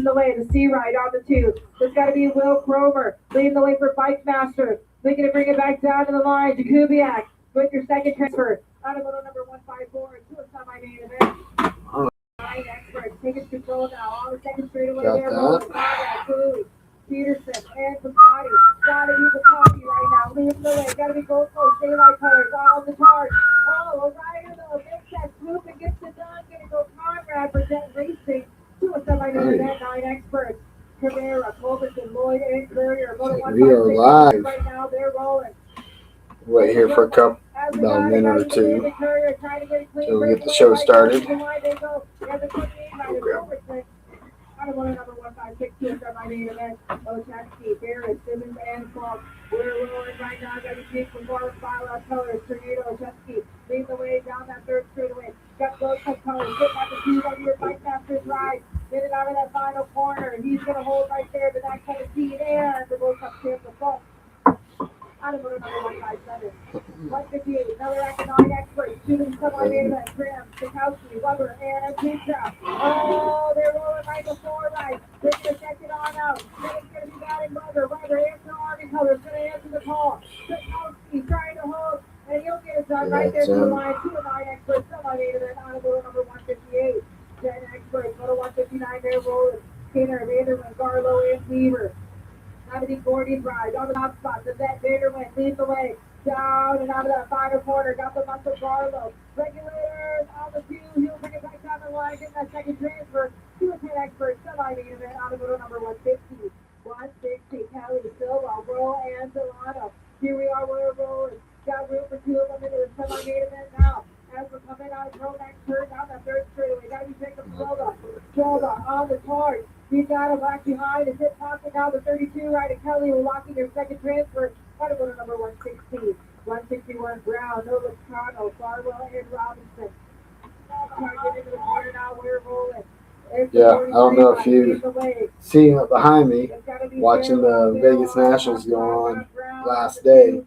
the way. The C ride on the 2. There's got to be Will Cromer leading the way for Bike Master. Looking to bring it back down to the line. Jakubiak with your second transfer. Out of moto number 154 to a semi-main event. Nine experts taking control now on the second straightaway there. Cooley, Peterson, and Capati. Gotta be Capati right now. Leading the way. Gotta be Gold Coast Daylight Colors on the charge. Oh, a rider though makes that swoop and gets it done. Gonna go Conrad for Jet Racing to a semi-main event. 9 experts. Cabrera, Culbertson, Lloyd, and Courier. We are live. Right now they're rolling. Wait here for a couple, about a minute or two till we get the show started. Out of number 1562 from my main event, Ochaski, Barrett, Simmons, and Clark. We're rolling right now. Got to keep from Morris, File Colors, Tornado, Ochaski. Lead the way down that third straightaway. Got both of colors. Sit back and see on your Bike Master's ride. Get it out of that final corner. He's going to hold right there to that kind of speed. And the World Cup champ, the fault. Out of number 157. 158, another economic expert, shooting someone in that Graham, Sikowski, Weber, and Petra. Oh, they're rolling right before right. They're going to check it on out. Then it's going to be batting Weber. Weber answer Army Colors, going to answer the call. Sikowski trying to hold, and he'll get it done right there to the line. 2 of 9 experts, someone made it out of number 158. 10 experts, go to 159, they're rolling. Skinner, Vanderman, Garlow, and Weaver. Out of the Gordy's ride on the top spot. The vet Vanderman leads the way. Down and out of that final corner. Got the muscle Garlow. Regulators on the 2. He'll bring it back down the line. Get that second transfer. 2 of 10 experts. Semi-main event out of moto number 150. 160. Kelly, Silva, Roll, and Delano. Here we are. We're rolling. Got room for 2 of them into the semi-main event now. As we're coming out of Pro Max turn down the third straightaway. Got to be Jacob Silva. Silva on the charge. He's got him back behind. It's hit popping out the 32 right at Kelly, locking their second transfer. Got to go to number 160. 161 Brown, Nova Toronto, Farwell, and Robinson. Trying to get into the corner now. We're rolling. Yeah, I don't know if you've seen it behind me, watching the Vegas Nationals go on last day.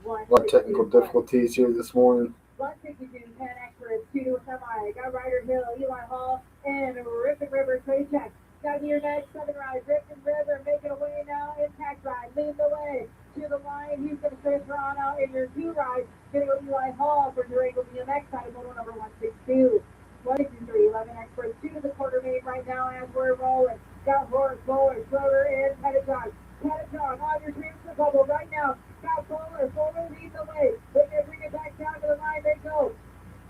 A lot of technical difficulties here this morning. 162, 10 experts, 2 to a semi. Got Ryder Hill, Eli Hall, and Ripon River Traycheck. Got to be your next 7 ride. Ripon River making a way now. Impact ride, lead the way to the line. He's going to transfer on out in your 2 ride. Going to go Eli Hall for Durango BMX side of moto number 162. 163, 11 experts, 2 to the quarter main right now as we're rolling. Got Horace, Bowler, Schroeder, and Pettijohn. Pettijohn on your transfer bubble right now. Got Bowler. Bowler leads the way. They're going to bring it back down to the line. They go.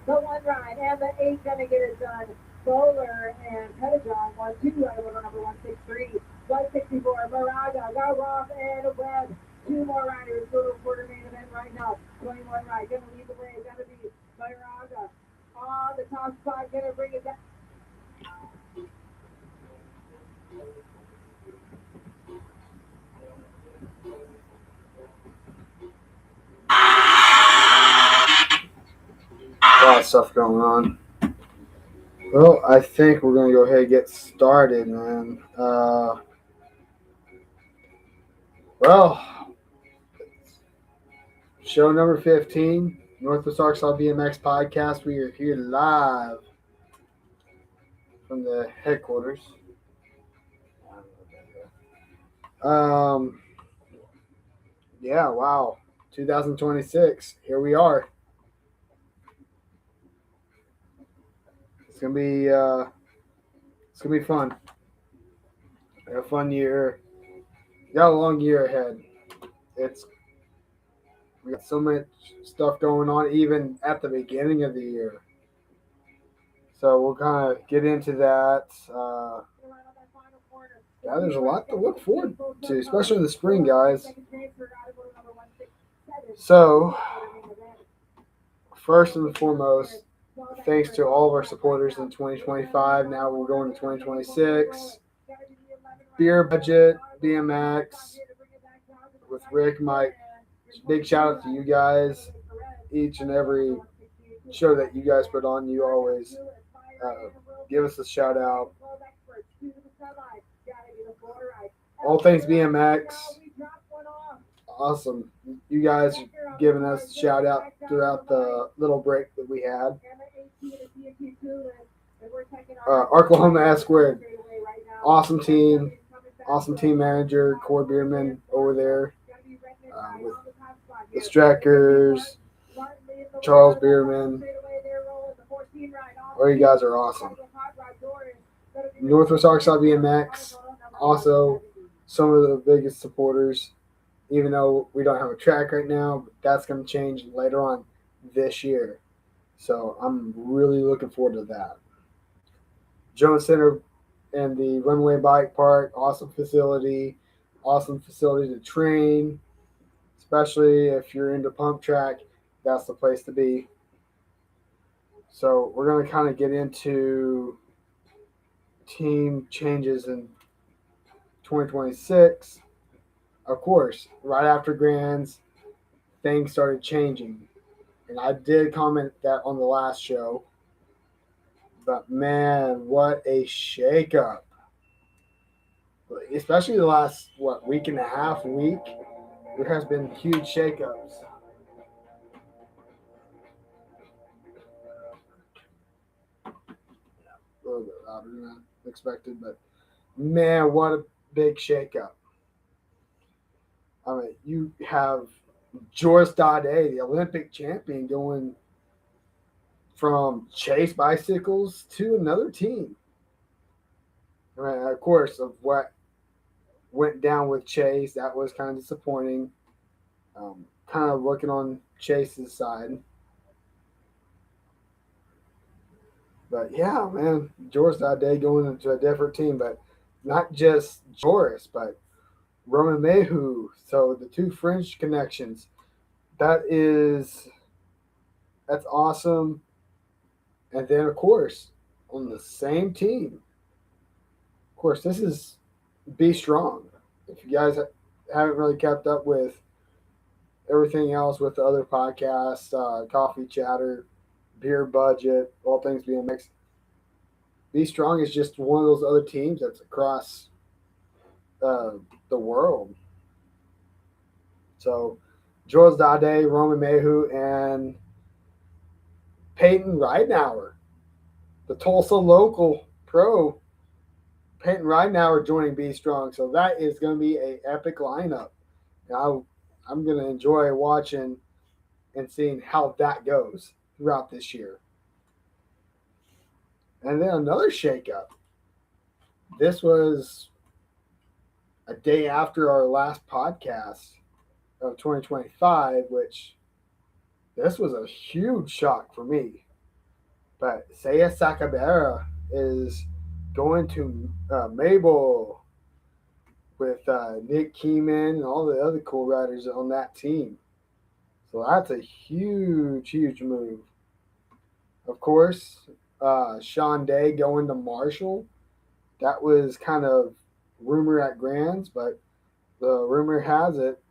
The 1 ride and the 8 going to get it done. Bowler and Pettijohn 1-2 out of number 163. 164. Moraga. Got Roth and Webb. 2 more riders. Go to a quarter main event right now. 21 ride. Going to lead the way. Going to be Moraga on the top spot. Going to bring it down. A lot of stuff going on. Well, I think we're going to go ahead and get started, man. Show number 15, Northwest Arkansas BMX Podcast. We are here live from the headquarters. Yeah, wow. 2026. Here we are. It's gonna be fun. A fun year. We got a long year ahead. We got so much stuff going on, even at the beginning of the year. So we'll kind of get into that. Yeah, there's a lot to look forward to, especially in the spring, guys. So, first and foremost, thanks to all of our supporters in 2025. Now we're going to 2026. Beer Budget, BMX, with Rick, Mike. Big shout out to you guys. Each and every show that you guys put on, you always give us a shout out. All things BMX. Awesome. You guys giving us a shout out throughout the little break that we had. Oklahoma S Squared. Awesome team manager, Cord Bierman over there with the Streckers, Charles Bierman. Oh, you guys are awesome. Northwest Arkansas BMX, also some of the biggest supporters, even though we don't have a track right now, but that's going to change later on this year. So I'm really looking forward to that. Jones Center and the Runway Bike Park, awesome facility to train, especially if you're into pump track, that's the place to be. So we're going to kind of get into team changes in 2026. Of course, right after Grands, things started changing. And I did comment that on the last show. But man, what a shakeup. Especially the last, week and a half, week. There has been huge shakeups. A little bit louder than I expected, but man, what a big shakeup. I mean, you have Joris Dade, the Olympic champion, going from Chase Bicycles to another team. I mean, of course, of what went down with Chase, that was kind of disappointing. Kind of looking on Chase's side. But yeah, man, Joris Dade going into a different team, but not just Joris, but Roman Mehu. So the two French connections. That's awesome. And then, of course, on the same team, of course, this is Be Strong. If you guys haven't really kept up with everything else with the other podcasts, Coffee Chatter, Beer Budget, All Things BMX, Be Strong is just one of those other teams that's across the world. So, Jules Dade, Roman Mehu, and Peyton Ridenauer, the Tulsa local pro. Peyton Ridenauer joining Be Strong. So that is going to be an epic lineup. And I'm going to enjoy watching and seeing how that goes throughout this year. And then another shakeup. This was a day after our last podcast of 2025, which this was a huge shock for me. But Seiya Sakabara is going to Mabel with Nick Keeman and all the other cool riders on that team. So that's a huge, huge move. Of course, Sean Day going to Marshall. That was kind of rumor at Grands, but the rumor has it,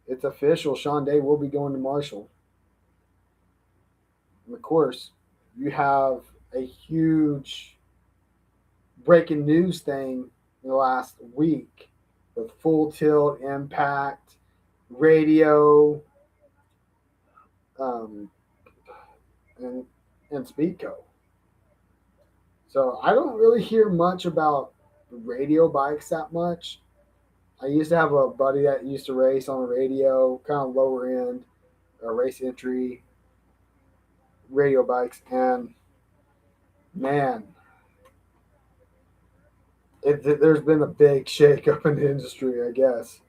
it's official. Sean Day will be going to Marshall. And of course, you have a huge breaking news thing in the last week with Full Tilt, Impact, Radio, and Speedco. So I don't really hear much about radio bikes that much. I used to have a buddy that used to race on the radio, kind of lower end, race entry radio bikes, and man, there's been a big shake-up in the industry, I guess.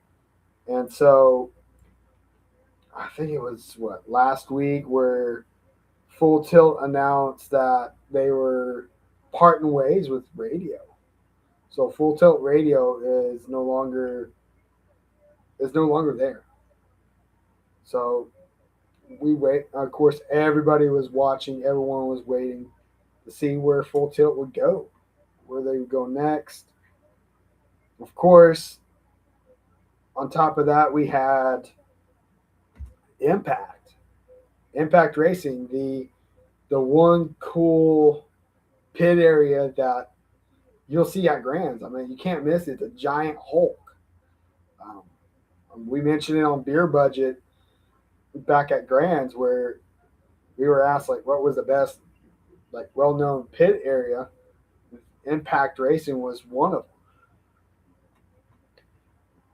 And so I think it was last week where Full Tilt announced that they were parting ways with radio. So Full Tilt Radio is no longer there. So we wait. Of course, everybody was watching. Everyone was waiting to see where Full Tilt would go, where they would go next. Of course, on top of that, we had Impact Racing, the one cool pit area that you'll see at Grands. I mean, you can't miss it. It's a giant Hulk. We mentioned it on Beer Budget back at Grands, where we were asked what was the best well-known pit area. Impact Racing was one of them.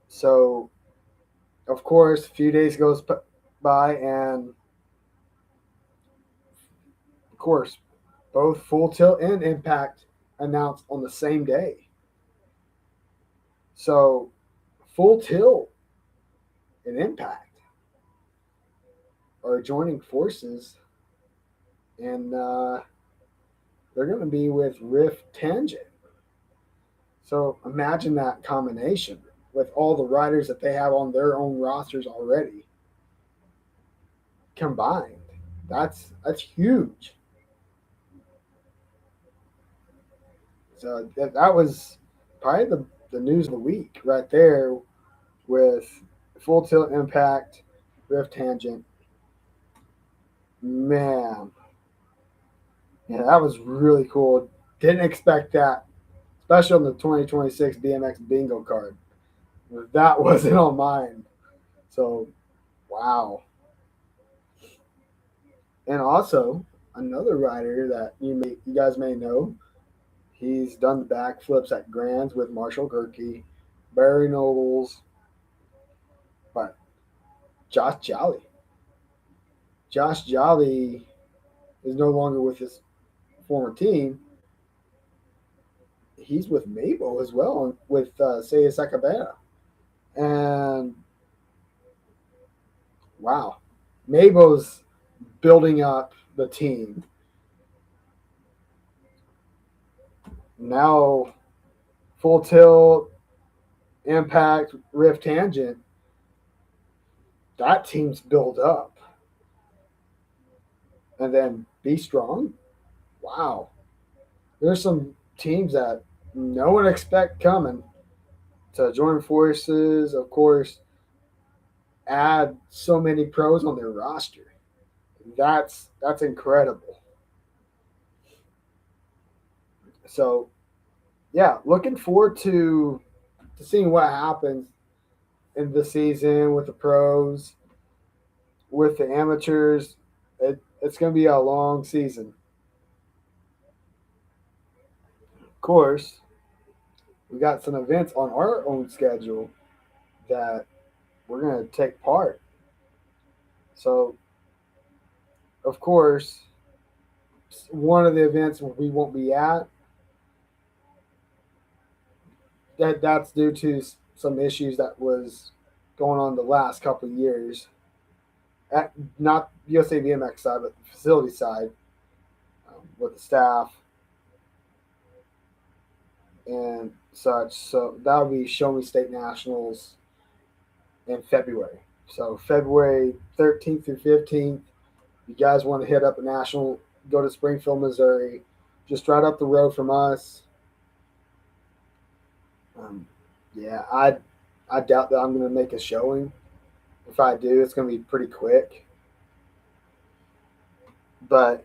So, of course, a few days goes by, and of course, both Full Tilt and Impact announced on the same day. So, Full Tilt and Impact are joining forces, and they're going to be with Rift Tangent. So imagine that combination with all the riders that they have on their own rosters already combined. That's huge. So that was probably the news of the week right there with Full Tilt Impact, Rift Tangent. Man, yeah, that was really cool. Didn't expect that, especially on the 2026 BMX bingo card. That wasn't on mine. So, wow. And also, another rider that you guys may know, he's done the backflips at Grands with Marshall Gerke, Barry Nobles, but Josh Jolly. Josh Jolly is no longer with his former team. He's with Mabo as well, with Seiya Sakabera. And wow, Mabo's building up the team. Now, Full Tilt, Impact, Rift Tangent, that team's built up. And then Be Strong, wow. There's some teams that no one expect coming to join forces. Of course, add so many pros on their roster. That's incredible. So yeah, looking forward to seeing what happens in the season with the pros, with the amateurs. It's going to be a long season. Of course, we got some events on our own schedule that we're going to take part. So, of course, one of the events we won't be at, that's due to some issues that was going on the last couple of years. At not USA BMX side, but the facility side, with the staff and such. So that'll be Show Me State Nationals in February. So February 13th through 15th, you guys want to hit up a national, go to Springfield, Missouri, just right up the road from us. Yeah, I doubt that I'm going to make a showing. If I do, it's going to be pretty quick. But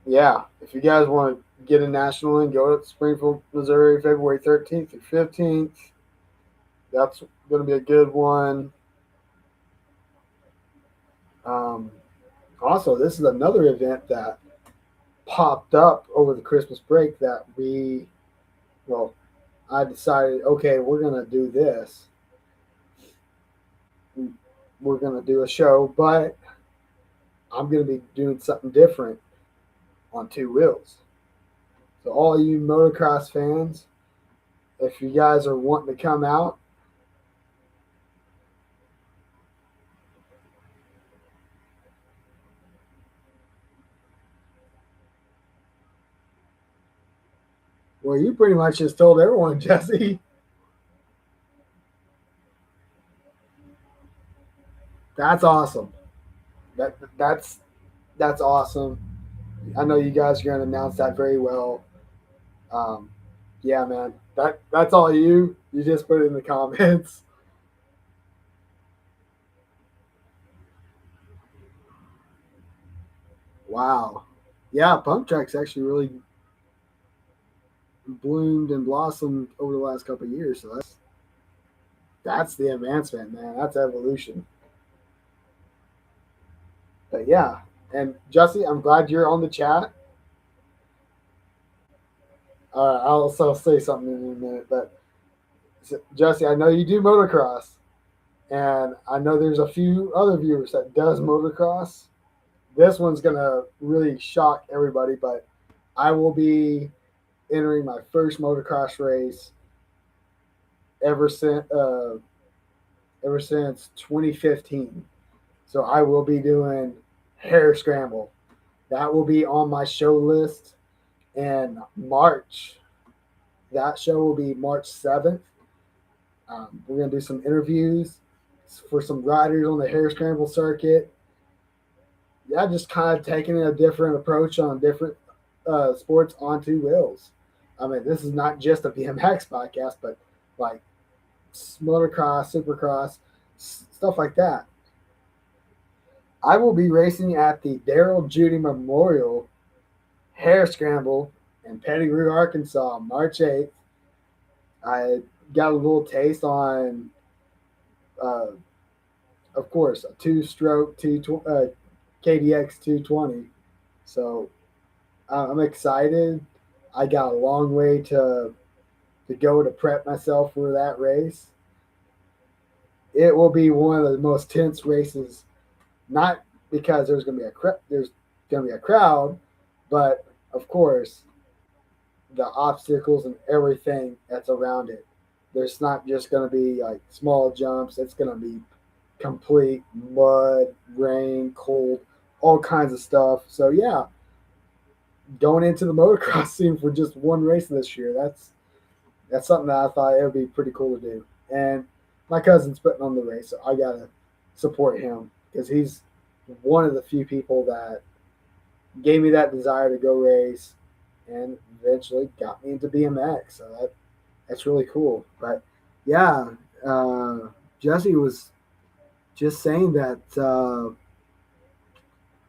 yeah, if you guys want to get a national and go to Springfield, Missouri, February 13th through 15th, that's going to be a good one. Also, this is another event that popped up over the Christmas break that I decided, okay, we're going to do this. We're going to do a show, but I'm going to be doing something different on two wheels. So, all you motocross fans, if you guys are wanting to come out, well, you pretty much just told everyone, Jesse. That's awesome. That's awesome. I know you guys are going to announce that very well. Um, yeah, man. That's all you. You just put it in the comments. Wow. Yeah, Pump Track's actually really bloomed and blossomed over the last couple of years. So that's the advancement, man. That's evolution. But yeah, and Jesse, I'm glad you're on the chat. I'll also say something in a minute, but Jesse, I know you do motocross, and I know there's a few other viewers that does motocross. This one's gonna really shock everybody, but I will be entering my first motocross race ever since ever since 2015. So I will be doing Hare Scramble. That will be on my show list in March. That show will be March 7th. We're going to do some interviews for some riders on the Hare Scramble circuit. Yeah, just kind of taking a different approach on different sports on two wheels. I mean, this is not just a BMX podcast, but like motocross, supercross, stuff like that. I will be racing at the Daryl Judy Memorial Hare Scramble in Pettigrew, Arkansas, March 8th. I got a little taste on, uh, of course, a two-stroke KDX 220. So I'm excited. I got a long way to go to prep myself for that race. It will be one of the most tense races, not because there's going to be a crowd, but of course the obstacles and everything that's around it. There's not just going to be like small jumps. It's going to be complete mud, rain, cold, all kinds of stuff. So yeah, going into the motocross scene for just one race this year, that's something that I thought it would be pretty cool to do. And my cousin's putting on the race, so I gotta support him because he's one of the few people that gave me that desire to go race and eventually got me into BMX. So that's really cool. But yeah, Jesse was just saying that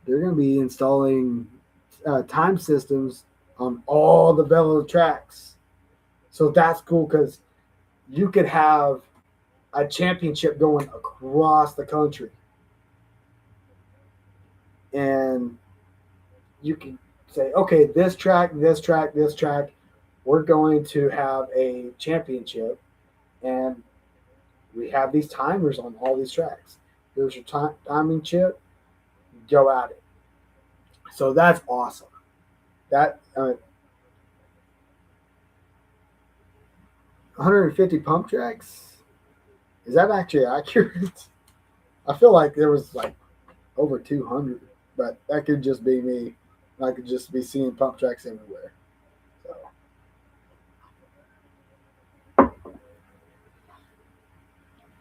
they're going to be installing time systems on all the velo tracks. So that's cool because you could have a championship going across the country. And you can say, okay, this track, this track, this track, we're going to have a championship. And we have these timers on all these tracks. Here's your timing chip. Go at it. So that's awesome. That 150 pump tracks, is that actually accurate? I feel like there was like over 200, but that could just be me. I could just be seeing pump tracks everywhere. So,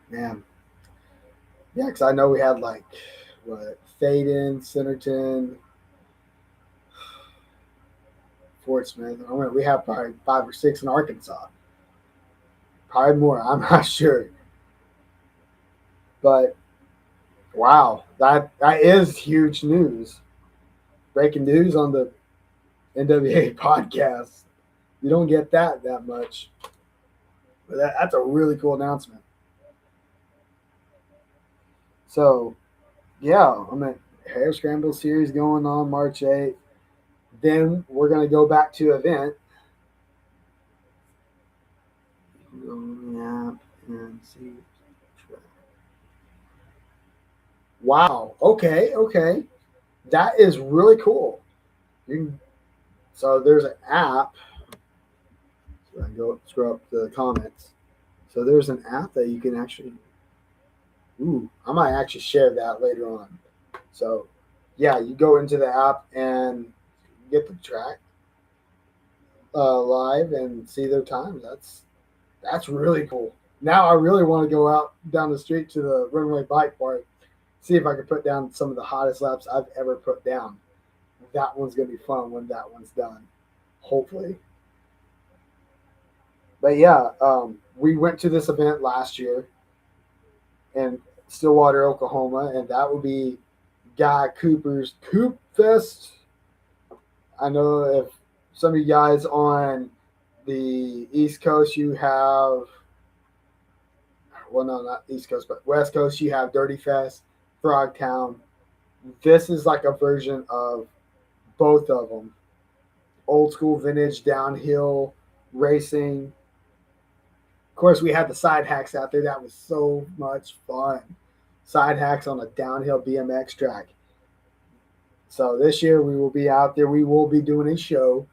man, yeah, because I know we had like what Thaden, Centerton, Fort Smith. I mean, we have probably 5 or 6 in Arkansas. Probably more. I'm not sure. But wow, that is huge news. Breaking news on the NWA podcast. You don't get that much. But that's a really cool announcement. So, yeah, I'm at Hare Scramble series going on March 8th. Then we're going to go back to event. Yeah, and see. Wow. Okay. That is really cool. So there's an app. So I go scroll up the comments. So there's an app that you can actually. Ooh, I might actually share that later on. So, yeah, you go into the app and get the track live and see their times. That's really cool. Now I really want to go out down the street to the runway bike park, see if I can put down some of the hottest laps I've ever put down. That one's gonna be fun when that one's done, hopefully. But yeah, we went to this event last year in Stillwater, Oklahoma, and that will be Guy Cooper's Coop Fest. I know if some of you guys on the East Coast, you have, well, no, not East Coast, but West Coast, you have Dirty Fest, Frogtown. This is like a version of both of them. Old school vintage downhill racing. Of course, we had the side hacks out there. That was so much fun. Side hacks on a downhill BMX track. So this year we will be out there. We will be doing a show,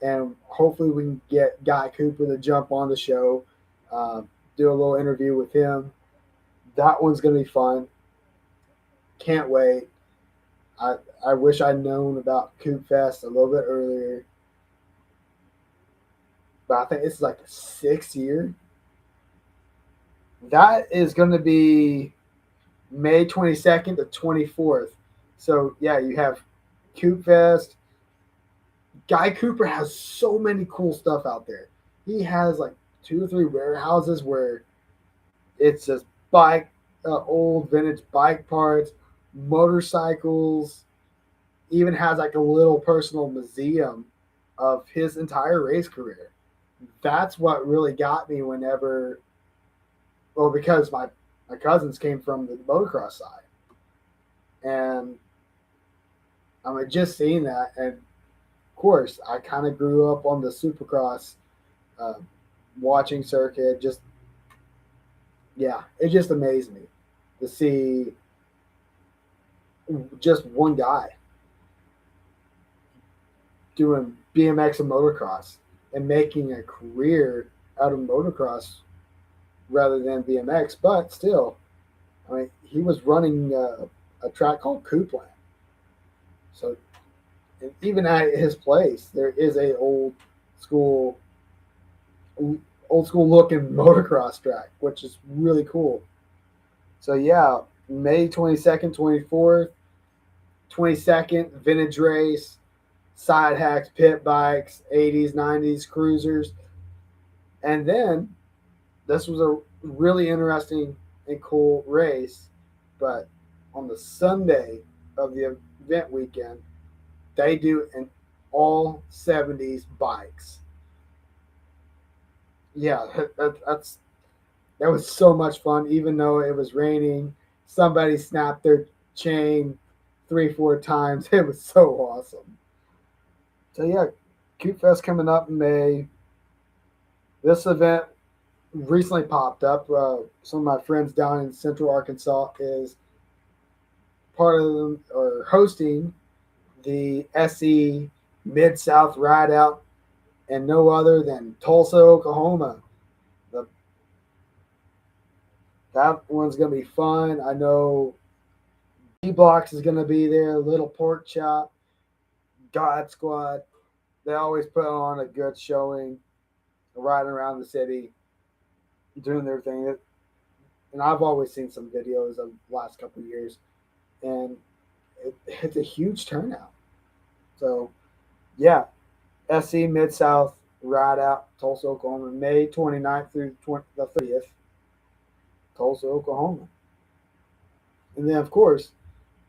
and hopefully we can get Guy Cooper to jump on the show, uh, do a little interview with him. That one's going to be fun. Can't wait. I I wish I'd known about Coop Fest a little bit earlier, but I think this is like the 6th year. That is going to be May 22nd to 24th. So yeah, you have Coop Fest. Guy Cooper has so many cool stuff out there. He has like 2 or 3 warehouses where it's just old vintage bike parts, motorcycles. Even has like a little personal museum of his entire race career. That's what really got me whenever, well, because my cousins came from the motocross side, and I mean just seeing that, and of course I kind of grew up on the Supercross uh, watching circuit. Just yeah, it just amazed me to see just one guy doing BMX and motocross and making a career out of motocross rather than BMX. But still, I mean, he was running a track called Coopland. So and even at his place, there is a school, old school looking motocross track, which is really cool. So yeah, May 22nd, 24th, 22nd vintage race, side hacks, pit bikes, 80s, 90s cruisers, and then this was a really interesting and cool race. But on the Sunday of the event weekend, they do an all 70s bikes. Yeah, that was so much fun. Even though it was raining, somebody snapped their chain 3, 4 times. It was so awesome. So yeah, Cute Fest coming up in May. This event recently popped up. Some of my friends down in Central Arkansas is part of them or hosting the SE Mid South Ride Out, and no other than Tulsa, Oklahoma. The, that one's gonna be fun. I know D Blocks is gonna be there. Little Pork Chop, God Squad. They always put on a good showing, riding around the city, doing their thing. And I've always seen some videos of the last couple of years, and it's a huge turnout. So, yeah, SC Mid South Ride Out, Tulsa, Oklahoma, May 29th through the 30th, Tulsa, Oklahoma. And then, of course,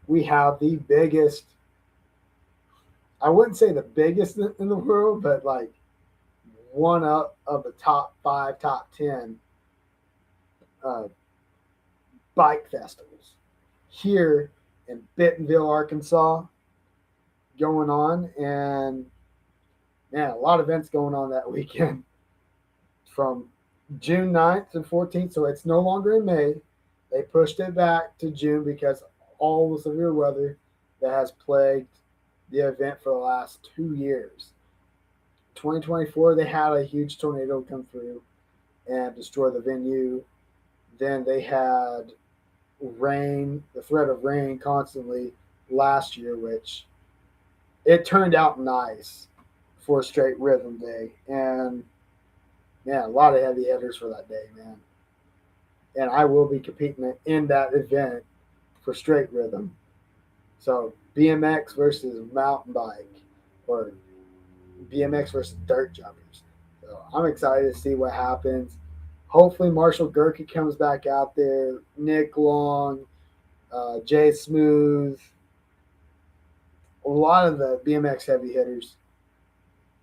we have the biggest, I wouldn't say the biggest in the world, but like one of the top 5, top 10 uh, bike festivals here in Bentonville, Arkansas, going on. And man, a lot of events going on that weekend from June 9th to 14th. So it's no longer in May. They pushed it back to June because all the severe weather that has plagued the event for the last 2 years. 2024, they had a huge tornado come through and destroy the venue. Then they had rain, the threat of rain constantly last year, which it turned out nice for a straight rhythm day. And man, a lot of heavy hitters for that day, man. And I will be competing in that event for straight rhythm. So BMX versus mountain bike, or BMX versus dirt jumpers. So I'm excited to see what happens. Hopefully Marshall Gurkey comes back out there, Nick Long, Jay Smooth, a lot of the BMX heavy hitters.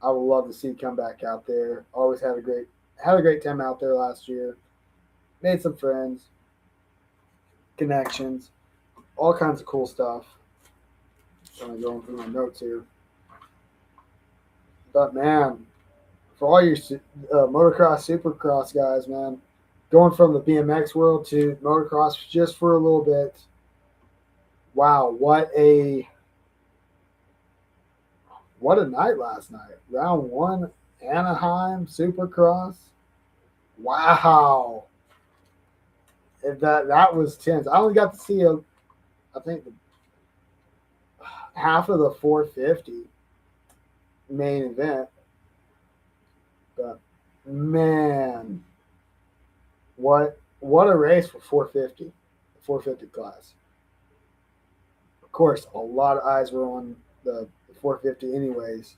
I would love to see come back out there. Always had a great time out there last year. Made some friends, connections, all kinds of cool stuff. I'm going through my notes here. But man, for all your motocross, supercross guys, man, going from the BMX world to motocross just for a little bit. Wow, what a night last night. Round one, Anaheim Supercross. Wow, that was tense. I only got to see I think half of the 450 main event, but man, what a race for 450, 450 class. Of course, a lot of eyes were on the 450 anyways.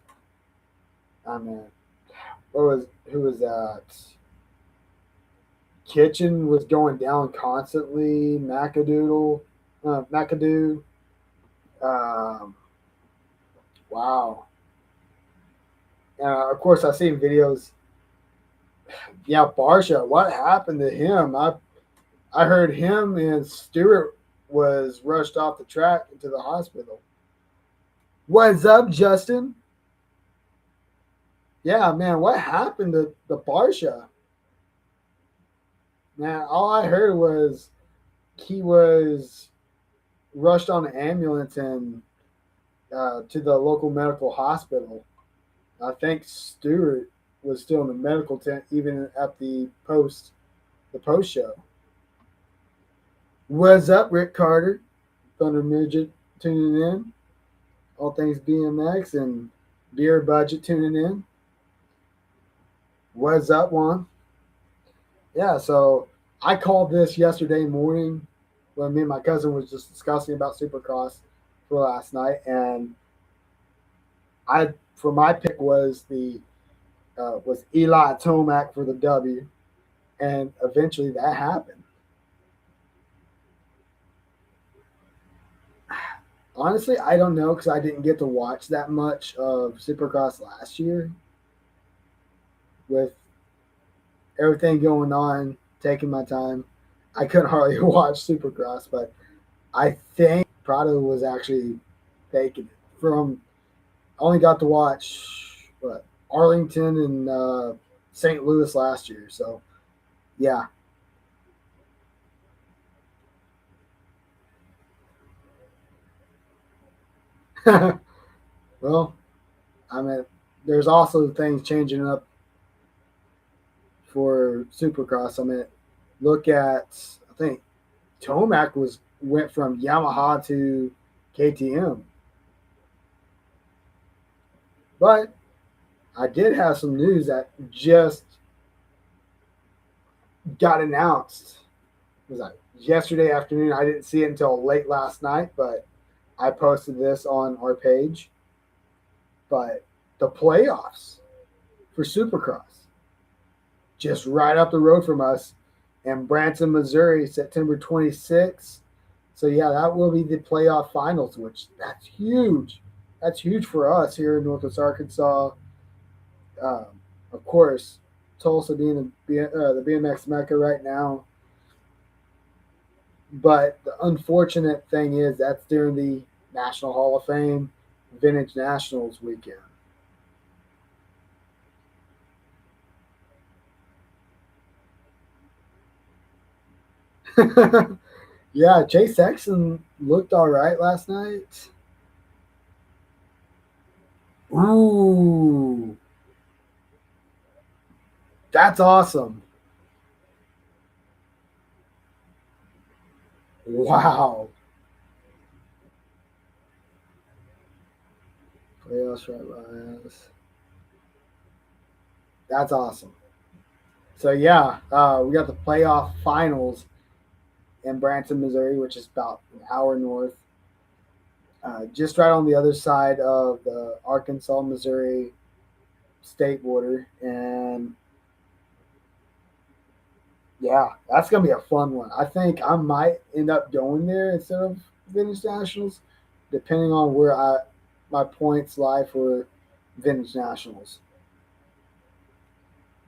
I mean, who was that? Kitchen was going down constantly. McAdoo. Um, wow. Of course, I've seen videos. Yeah, Barsha. What happened to him? I heard him and Stewart was rushed off the track into the hospital. What's up, Justin? Yeah, man. What happened to the Barsha? Man, all I heard was he was rushed on an ambulance and to the local medical hospital. I think Stewart was still in the medical tent even at the post show. What's up, Rick Carter? Thunder Midget tuning in. All things BMX and Beer Budget tuning in. What's up, Juan? Yeah, so I called this yesterday morning when me and my cousin was just discussing about Supercross for last night, and for my pick was Eli Tomac for the W, and eventually that happened. Honestly, I don't know because I didn't get to watch that much of Supercross last year with everything going on, taking my time. I couldn't hardly watch Supercross, but I think Prado was actually faking it. I only got to watch Arlington and St. Louis last year, so yeah. Well, I mean, there's also things changing up for Supercross. I mean, look at I think Tomac went from Yamaha to KTM, but I did have some news that just got announced. It was like yesterday afternoon. I didn't see it until late last night, but I posted this on our page. But the playoffs for Supercross just right up the road from us in Branson, Missouri, September 26th. So yeah, that will be the playoff finals, which that's huge. That's huge for us here in Northwest Arkansas. Um, of course, Tulsa being the BMX Mecca right now. But the unfortunate thing is that's during the National Hall of Fame Vintage Nationals weekend. Yeah, Chase Sexton looked all right last night. Ooh, that's awesome. Wow. Playoffs right by us. That's awesome. So yeah, we got the playoff finals in Branson, Missouri, which is about an hour north, just right on the other side of the Arkansas, Missouri state border, and yeah, that's gonna be a fun one. I think I might end up going there instead of Vintage Nationals, depending on where my points lie for Vintage Nationals.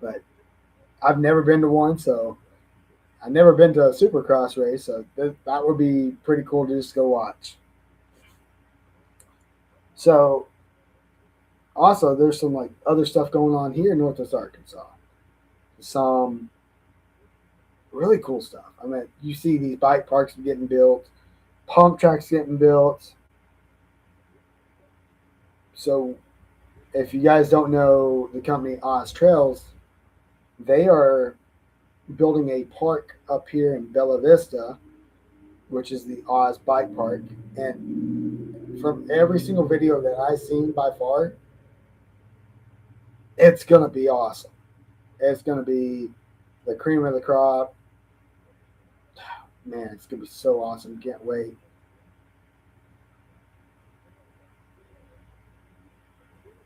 But I've never been to one, so I've never been to a Supercross race, so that would be pretty cool to just go watch. So Also, there's some like other stuff going on here in Northwest Arkansas. Some really cool stuff. I mean, you see these bike parks getting built, pump tracks getting built. So, if you guys don't know the company Oz Trails, they are building a park up here in Bella Vista, which is the Oz Bike Park. And from every single video that I've seen by far, it's gonna be awesome. It's gonna be the cream of the crop. Man, it's gonna be so awesome. Can't wait.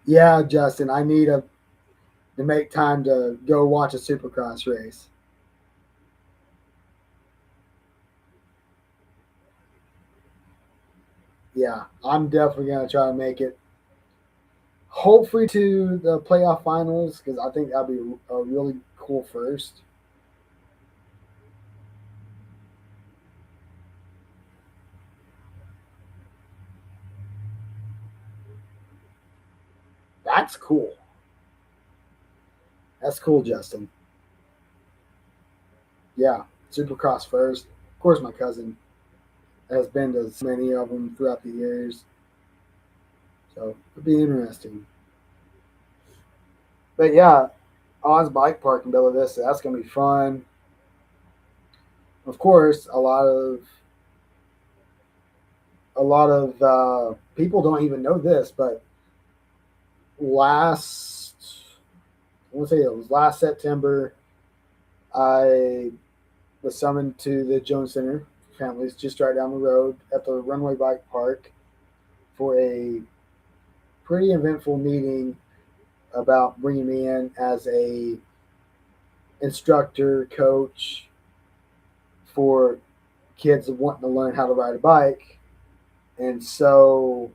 Yeah, Justin, I need to make time to go watch a Supercross race. Yeah, I'm definitely gonna try to make it. Hopefully to the playoff finals because I think that'd be a really cool first. That's cool. That's cool, Justin. Yeah, Supercross first. Of course, my cousin has been to so many of them throughout the years, so it'd be interesting. But yeah, Oz Bike Park in Bella Vista. That's gonna be fun. Of course, a lot of people don't even know this, but last I want to say it was last September, I was summoned to the Jones Center families just right down the road at the Runway Bike Park for a pretty eventful meeting about bringing me in as a instructor coach for kids wanting to learn how to ride a bike. And so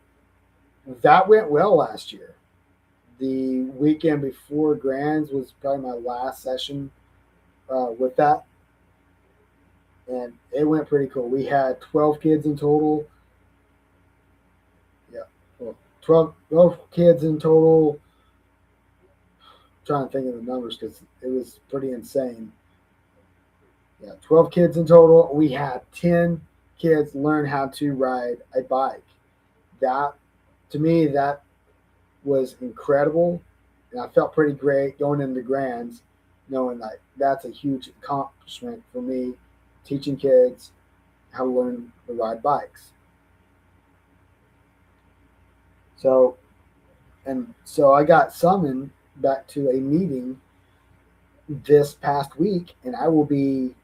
that went well last year. The weekend before Grands was probably my last session with that, and it went pretty cool. We had 12 kids in total. Yeah, well, 12 kids in total. I'm trying to think of the numbers because it was pretty insane. Yeah, 12 kids in total. We had 10 kids learn how to ride a bike. That, to me, that was incredible. And I felt pretty great going into Grands, knowing that that's a huge accomplishment for me, teaching kids how to learn to ride bikes. So, so I got summoned back to a meeting this past week, and I will be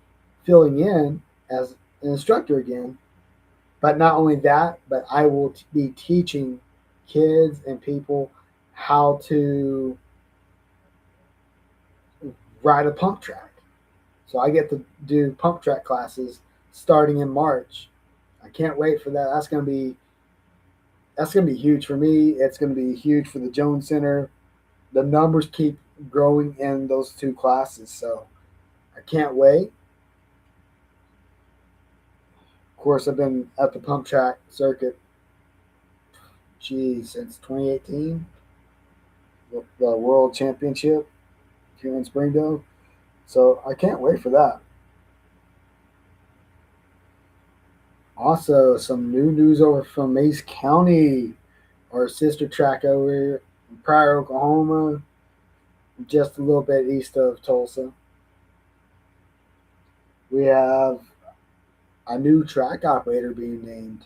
filling in as an instructor again. But not only that, but I will be teaching kids and people how to ride a pump track. So I get to do pump track classes starting in March. I can't wait for that. That's gonna be huge for me. It's gonna be huge for the Jones Center. The numbers keep growing in those two classes, so I can't wait. Of course, I've been at the pump track circuit, since 2018, the World Championship here in Springdale. So I can't wait for that. Also, some new news over from Mace County, our sister track over in Pryor, Oklahoma, just a little bit east of Tulsa. We have a new track operator being named,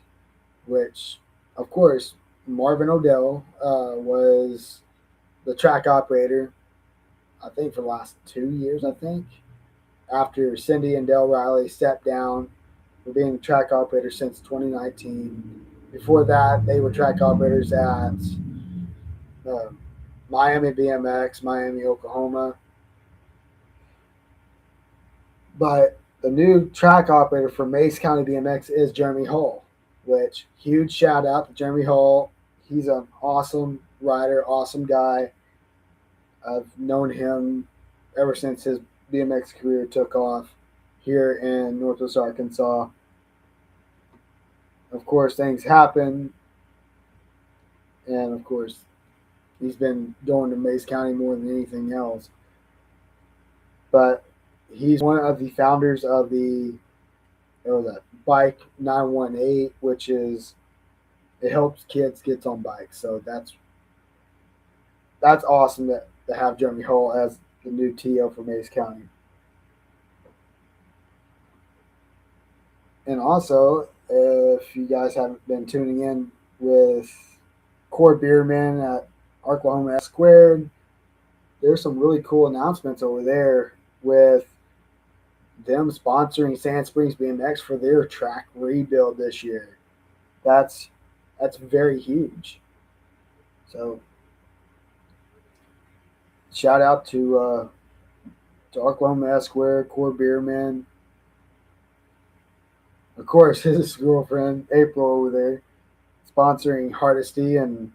which, of course, Marvin Odell was the track operator, I think, for the last 2 years, I think, after Cindy and Dale Riley stepped down for being track operator since 2019. Before that, they were track operators at uh, Miami BMX, Miami, Oklahoma. But the new track operator for Mace County BMX is Jeremy Hull, which huge shout out to Jeremy Hull. He's an awesome rider, awesome guy. I've known him ever since his BMX career took off here in Northwest Arkansas. Of course, things happen, and of course, he's been going to Mays County more than anything else. But he's one of the founders of the Bike 918, which is it helps kids get on bikes. So that's awesome to have Jeremy Hull as the new TO for Mays County. And also, if you guys haven't been tuning in with Core Beerman at Oklahoma Squared, there's some really cool announcements over there with them sponsoring Sand Springs BMX for their track rebuild this year. That's very huge. So shout out to Oklahoma Square, Core Beerman, of course his girlfriend April over there, sponsoring Hardesty and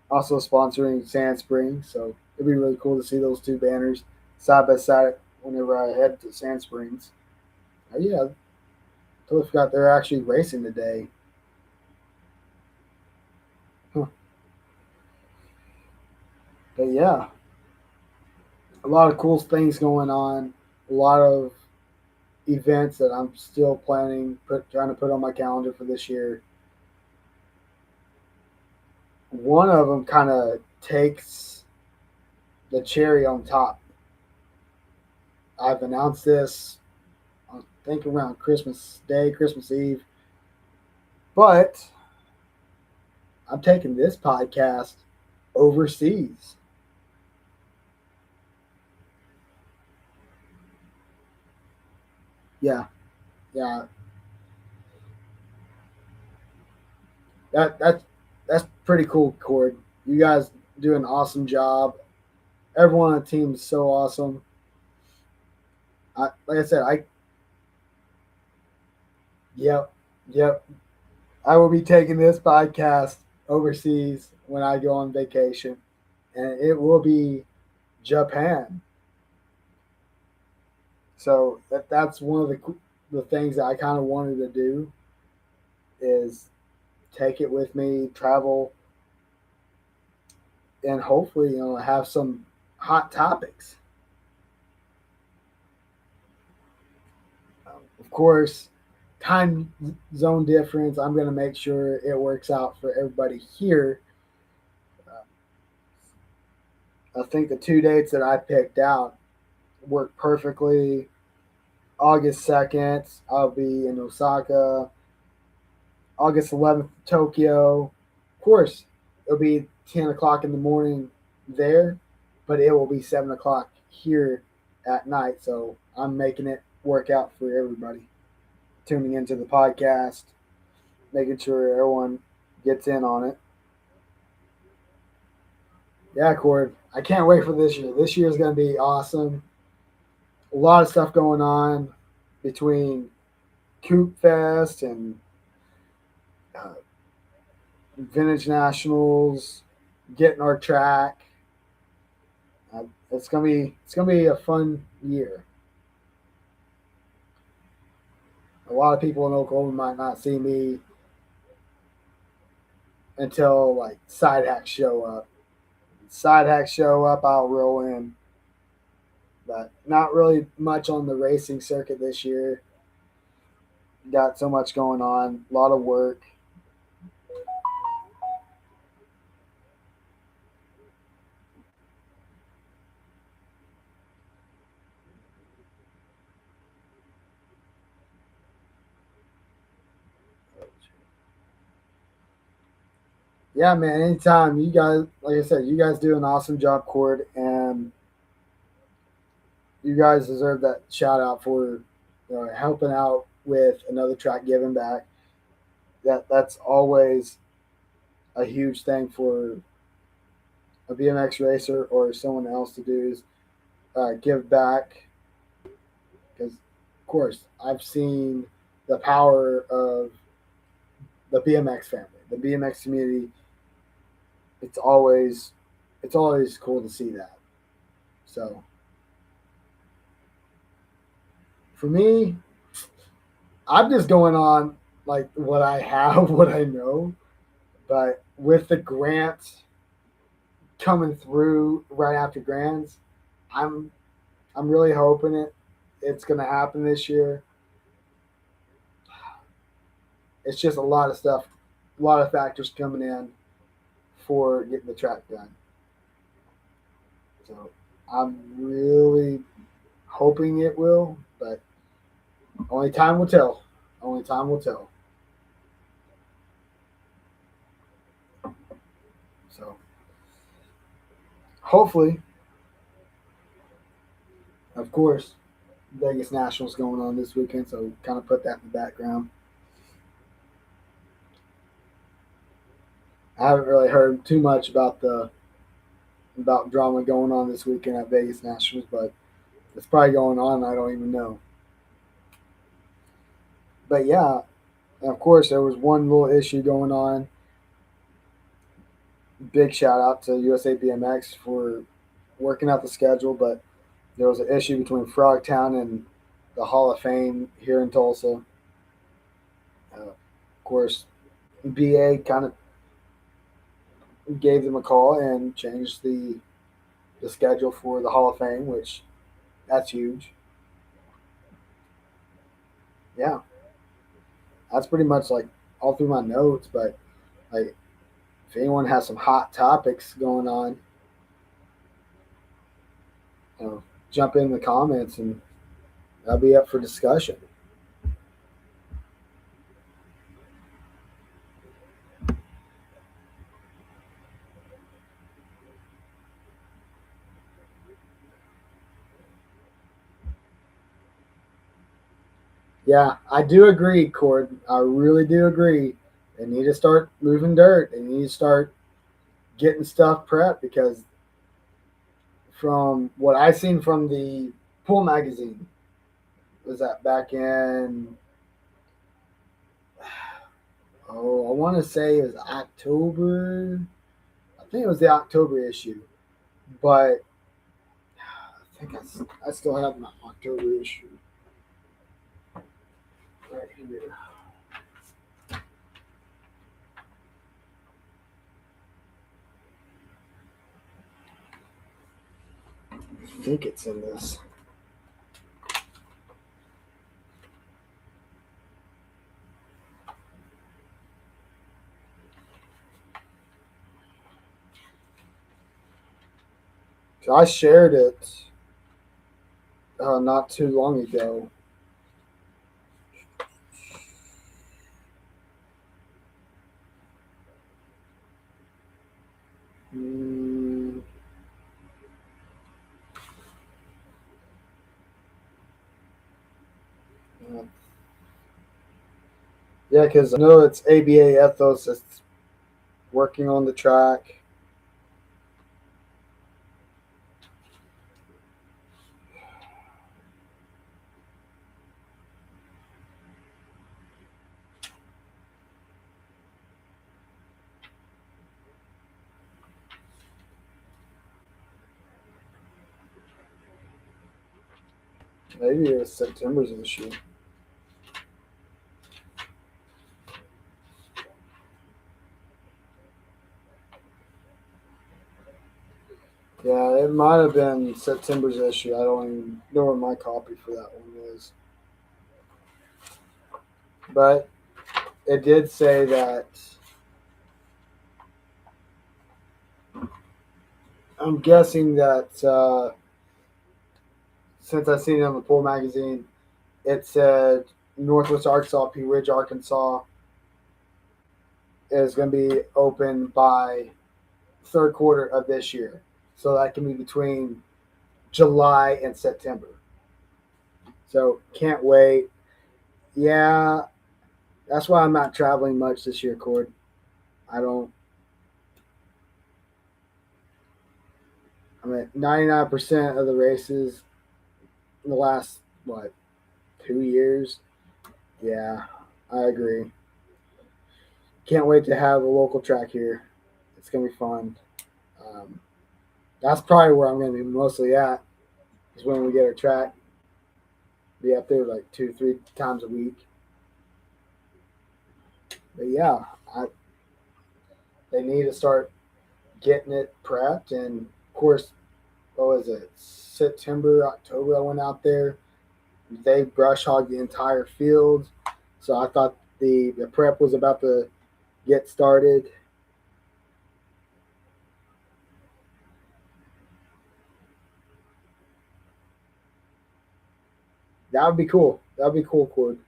also sponsoring Sand Springs. So it'd be really cool to see those two banners side by side whenever I head to Sand Springs. Oh yeah, totally forgot they're actually racing today. Huh. But yeah, a lot of cool things going on. A lot of events that I'm still trying to put on my calendar for this year. One of them kind of takes the cherry on top. I've announced this, I think around Christmas Day, Christmas Eve, but I'm taking this podcast overseas. Yeah, yeah, that's pretty cool, Cord. You guys do an awesome job. Everyone on the team is so awesome. Like I said, yep, yep. I will be taking this podcast overseas when I go on vacation, and it will be Japan. So that's one of the things that I kind of wanted to do is take it with me, travel, and hopefully have some hot topics. Of course, time zone difference. I'm going to make sure it works out for everybody here. I think the two dates that I picked out work perfectly. August 2nd, I'll be in Osaka. August 11th, Tokyo. Of course, it'll be 10 o'clock in the morning there, but it will be 7 o'clock here at night. So I'm making it work out for everybody tuning into the podcast, making sure everyone gets in on it. Yeah, Cord, I can't wait for this year. This year is going to be awesome. A lot of stuff going on between Coop Fest and uh, Vintage Nationals, getting our track. It's gonna be a fun year. A lot of people in Oklahoma might not see me until like side hacks show up. Side hacks show up, I'll roll in. But not really much on the racing circuit this year. Got so much going on, a lot of work. Yeah, man. Anytime you guys, like I said, you guys do an awesome job, Cord, and you guys deserve that shout out for helping out with another track giving back. That's always a huge thing for a BMX racer or someone else to do is give back. Because, of course, I've seen the power of the BMX family, the BMX community. It's always cool to see that. So for me, I'm just going on like what I have, what I know. But with the grant coming through right after Grands. I'm really hoping it's going to happen this year. It's just a lot of stuff, a lot of factors coming in for getting the track done. So I'm really hoping it will, but only time will tell. Only time will tell. So hopefully, of course, Vegas Nationals going on this weekend, so kind of put that in the background. I haven't really heard too much about drama going on this weekend at Vegas Nationals, but it's probably going on. I don't even know. But yeah, and of course, there was one little issue going on. Big shout out to USA BMX for working out the schedule, but there was an issue between Frogtown and the Hall of Fame here in Tulsa. Of course, BA kind of gave them a call and changed the schedule for the Hall of Fame, which that's huge. Yeah, that's pretty much like all through my notes. But like, if anyone has some hot topics going on, you know, jump in the comments and that'll be up for discussion. Yeah, I do agree, Cord. I really do agree. They need to start moving dirt. They need to start getting stuff prepped because from what I seen from the pool magazine was that back in I want to say it was October. I think it was the October issue, but I think I still have my October issue right here. I think it's in this. So I shared it not too long ago. Mm, yeah, because I know it's ABA Ethos that's working on the track. Maybe it was September's issue. Yeah, it might have been September's issue. I don't even know where my copy for that one is. But it did say that I'm guessing that since I seen it on the Pool magazine, it said Northwest Arkansas, Pea Ridge, Arkansas is going to be open by third quarter of this year. So that can be between July and September. So can't wait. Yeah, that's why I'm not traveling much this year, Cord. I don't. I mean, 99% of the races in the last, what, 2 years? Yeah, I agree. Can't wait to have a local track here. It's going to be fun. Um, that's probably where I'm going to be mostly at, is when we get our track. Be up there like 2, 3 times a week. But yeah, they need to start getting it prepped. And of course, what was it? September, October, I went out there. They brush hogged the entire field. So I thought the prep was about to get started. That would be cool. That would be cool, Cord.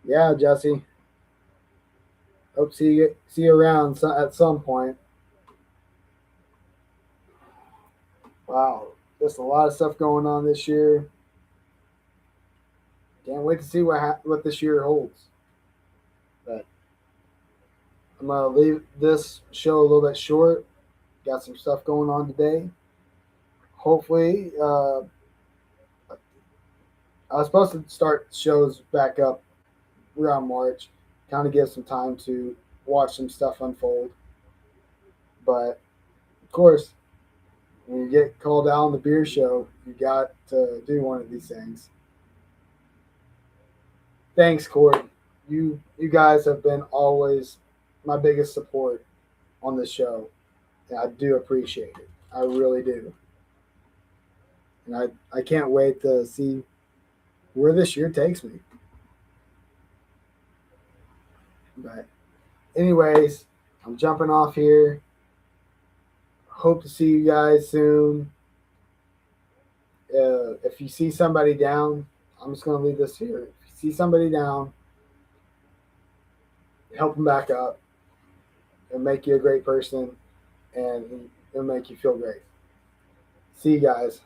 Yeah, Jesse. Hope see you around at some point. Wow, just a lot of stuff going on this year. Can't wait to see what this year holds. But I'm gonna leave this show a little bit short. Got some stuff going on today. Hopefully, I was supposed to start shows back up around March, kind of give some time to watch some stuff unfold. But of course, when you get called out on the beer show, you got to do one of these things. Thanks, Corey. You guys have been always my biggest support on this show, and I do appreciate it. I really do, and I can't wait to see where this year takes me. But anyways, I'm jumping off here. Hope to see you guys soon. If you see somebody down, I'm just gonna leave this here. If you see somebody down, help them back up. It'll make you a great person, and it'll make you feel great. See you guys.